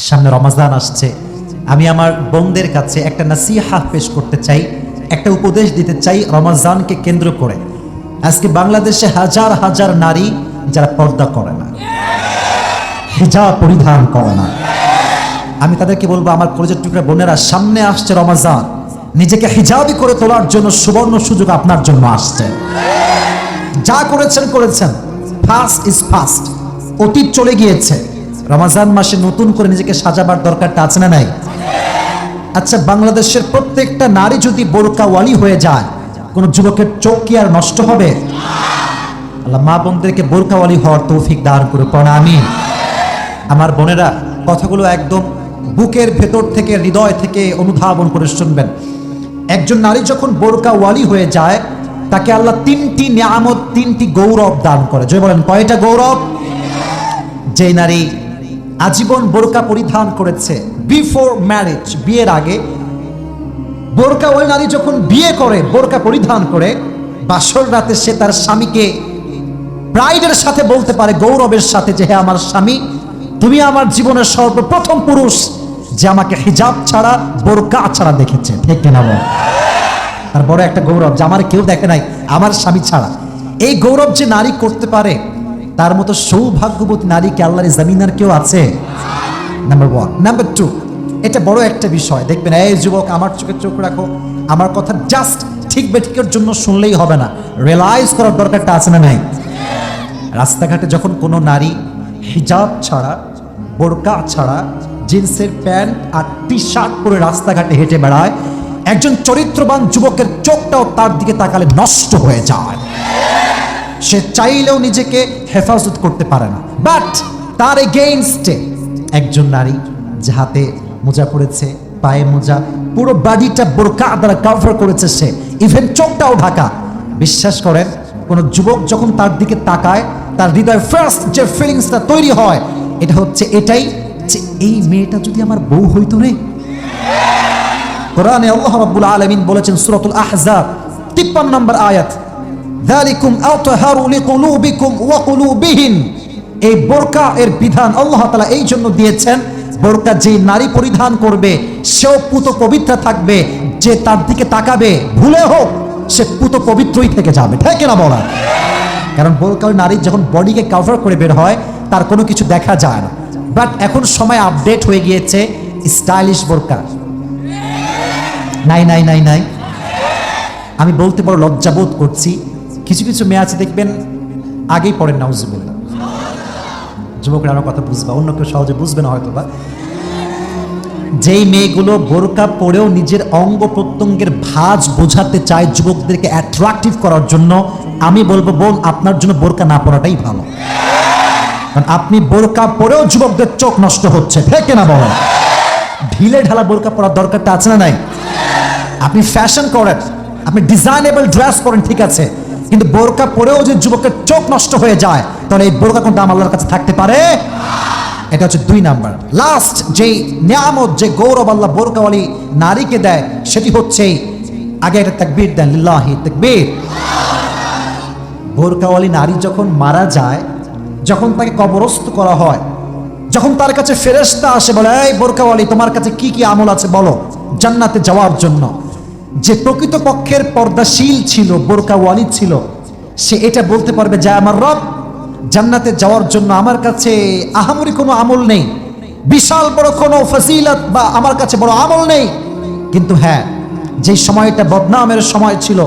সামনে রমাজান আসছে, আমি আমার বোনদের কাছে একটা নাসিহা পেশ করতে চাই, একটা উপদেশ দিতে চাই রমাজানকে কেন্দ্র করে। আজকে বাংলাদেশে হাজার হাজার নারী যারা পর্দা করে না, হিজাব পরিধান করে না, আমি তাদেরকে বলবো আমার কলেজের টুকরা বোনেরা, সামনে আসছে রমাজান, নিজেকে হিজাবি করে তোলার জন্য সুবর্ণ সুযোগ আপনার জন্য আসছে। যা করেছেন করেছেন, ফাস্ট ইজ ফাস্ট, অতীত চলে গিয়েছে। রমাজান মাসে নতুন করে নিজেকে সাজাবার দরকারটা আছে না নাই? আচ্ছা, বাংলাদেশের প্রত্যেকটা নারী যদি বোরকাওয়ালি হয়ে যায়, কোন যুবকের চোখ কি আর নষ্ট হবে? আল্লাহ মা বোনদেরকে বোরকাওয়ালি হওয়ার তৌফিক দান করে পড়া আমিন। আমার বোনেরা, কথাগুলো একদম বুকের ভেতর থেকে, হৃদয় থেকে অনুধাবন করে শুনবেন। একজন নারী যখন বোরকাওয়ালি হয়ে যায়, তাকে আল্লাহ তিনটি নিয়ামত, তিনটি গৌরব দান করে। জয় বলেন, কয়টা গৌরব? যে নারী আজীবন বোরকা পরিধান করেছে বিফোর ম্যারেজ, বিয়ের আগে, বোরকা ওই নারী যখন বিয়ে করে, বোরকা পরিধান করে, বাসর রাতে সে তার স্বামীকে প্রাইডের সাথে বলতে পারে, গৌরবের সাথে, যে হে আমার স্বামী, তুমি আমার জীবনের সর্বপ্রথম পুরুষ যে আমাকে হিজাব ছাড়া, বোরকা ছাড়া দেখেছে। ঠিক কিনা বল? আর বড় একটা গৌরব যে আমার কেউ দেখে নাই, আমার স্বামী ছাড়া। এই গৌরব যে নারী করতে পারে, তার মতো সৌভাগ্যবতী নারীকে আল্লাহর জমিনের কেউ আছে? Number one. নাম্বার টু, এটা বড় একটা বিষয়, দেখবেন এই যুবক, আমার চোখে চোখ রাখো, আমার কথা জাস্ট ঠিক বেঠিকের জন্য শুনলেই হবে না, রিয়েলাইজ করার দরকারটা আছে না নাই? রাস্তাঘাটে যখন কোনো নারী হিজাব ছাড়া, বোরকা ছাড়া, জিন্সের প্যান্ট আর টি শার্ট পরে রাস্তাঘাটে হেঁটে বেড়ায়, একজন চরিত্রবান যুবকের চোখটাও তার দিকে তাকালে নষ্ট হয়ে যায়। সে চাইলেও নিজেকে হেফাজত করতে পারে না। বাট তার এগেইনস্টে একজন নারী যে হাতে মোজা পড়েছে, পায়ে মোজা, পুরো বডিটা বোরকা দ্বারা কভার করেছে, সে ইভেন চোখটাও ঢাকা, বিশ্বাস করেন, কোন যুবক যখন তার দিকে তাকায়, তার হৃদয় ফার্স্ট যে ফিলিংসটা তৈরি হয়, এটা হচ্ছে এটাই, যে এই মেয়েটা যদি আমার বউ হইতো রে। কোরআনে আল্লাহ রাব্বুল আলামিন বলেছেন সূরাতুল আহজাব 53 নম্বর আয়াত, যালিকুম আতহারু লিকুলুবিকুম ওয়া কুলুবিহিন। এই বোরকা এর বিধান আল্লাহ তাআলা এই জন্য দিয়েছেন, বোরকা যে নারী পরিধান করবে সেও পুত পবিত্র থাকবে, যে তার দিকে তাকাবে ভুলে হোক, সে পুত পবিত্রই থেকে যাবে। ঠিক কিনা বলা? কারণ বোরকা নারী যখন বডিকে কভার করে বের হয়, তার কোনো কিছু দেখা যায় না। বাট এখন সময় আপডেট হয়ে গিয়েছে, স্টাইলিশ বোরকা নাই নাই নাই নাই। আমি বলতে বড় লজ্জাবোধ করছি, কিছু কিছু মেয়ে আছে দেখবেন আগেই পড়েন নাউজুবিল্লাহ। যুবকরা আমার কথা বুঝবা, অন্য কেউ সহজে বুঝবে না হয়তো বা। যেই মেয়েগুলো বোরকা পরেও নিজের অঙ্গ প্রত্যঙ্গের ভাঁজ বোঝাতে চায় যুবকদেরকে অ্যাট্রাকটিভ করার জন্য, আমি বলবো বোন, আপনার জন্য বোরকা না পরাটাই ভালো। কারণ আপনি বোরকা পরেও যুবকদের চোখ নষ্ট হচ্ছে। ঠিক না বলেন? ঢিলে ঢালা বোরকা পরার দরকারটা আছে না নাই? আপনি ফ্যাশন করেন, আপনি ডিজাইনেবল ড্রেস করেন, ঠিক আছে, কিন্তু বোরকা পরেও যে যুবকের চোখ নষ্ট হয়ে যায়, তাহলে এই বোরকা কোন দাম আল্লাহর কাছে থাকতে পারে? এটা হচ্ছে 2 নাম্বার। লাস্ট যে নিয়ামত, যে গৌরব আল্লাহ বোরকাওয়ালি নারীকে দেয়, সেটি হচ্ছে, আগে একটা তাকবীর দেন, লিল্লাহি তাকবীর। বোরকাওয়ালি নারী যখন মারা যায়, যখন তাকে কবরস্থ করা হয়, যখন তার কাছে ফেরেশতা আসে, বলে এই বোরকাওয়ালি, তোমার কাছে কি কি আমল আছে বলো জান্নাতে যাওয়ার জন্য, যে প্রকৃতপক্ষের পর্দাশীল ছিল, বোরকাওয়ালি ছিল, সে এটা বলতে পারবে যে আমার রব, জান্নাতে যাওয়ার জন্য আমার কাছে আহামরি কোনো আমল নেই, বিশাল বড় কোনো ফজিলত বা আমার কাছে বড় আমল নেই, কিন্তু হ্যাঁ, যে সময়টা বদনামের সময় ছিল,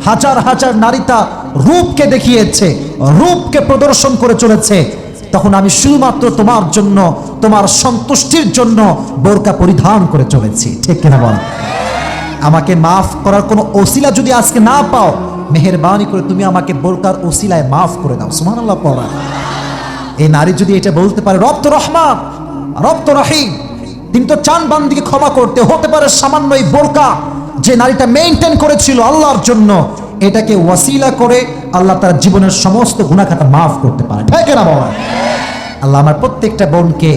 হাজার হাজার নারীতা রূপকে দেখিয়েছে, রূপকে প্রদর্শন করে চলেছে, তখন আমি শুধুমাত্র তোমার জন্য, তোমার সন্তুষ্টির জন্য বোরকা পরিধান করে চলেছি। ঠিক কিনা বল? আমাকে মাফ করার কোনো ওসিলা যদি আজকে না পাও, মেহেরবানি করে তুমি আমাকে বোরকার ওসিলায় মাফ করে দাও। সুবহানাল্লাহ পড়া। এই নারী যদি এটা বলতে পারে, রব তো রহমান, রব তো রহিম, তিনি তো চান বান্দিকে ক্ষমা করতে, হতে পারে সামান্য এই বোরকা যে নারীটা মেইনটেইন করেছিল আল্লাহর জন্য, এটাকে ওয়াসিলা করে আল্লাহ তার জীবনের সমস্ত গুনাহ খাতা মাফ করতে পারে। ঠিক না বলা? আল্লাহ আমার প্রত্যেকটা বোনকে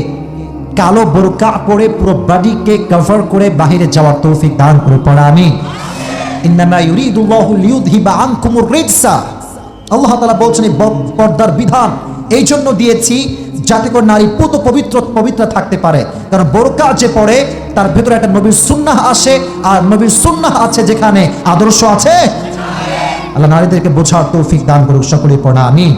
কালো বোরকা পরে পুরো বডিকে কভার করে বাহিরে যাওয়ার তৌফিক দান করে পড়া আমিন। ইন্নামা ইউরিদুল্লাহু লিইউযহিবা আনকুমুর রিজসা। আল্লাহ তাআলা বলছেন, পর্দার বিধান এই জন্য দিয়েছি যাতে করে নারী পুত পবিত্র থাকতে পারে। কারণ বোরকা যে পড়ে তার ভেতরে একটা নবীর সুন্নাহ আসে, আর নবীর সুন্নাহ আছে যেখানে আদর্শ আছে। আল্লাহ নারীদেরকে বোঝার তৌফিক দান করুক, সকলেই পড়া আমিন।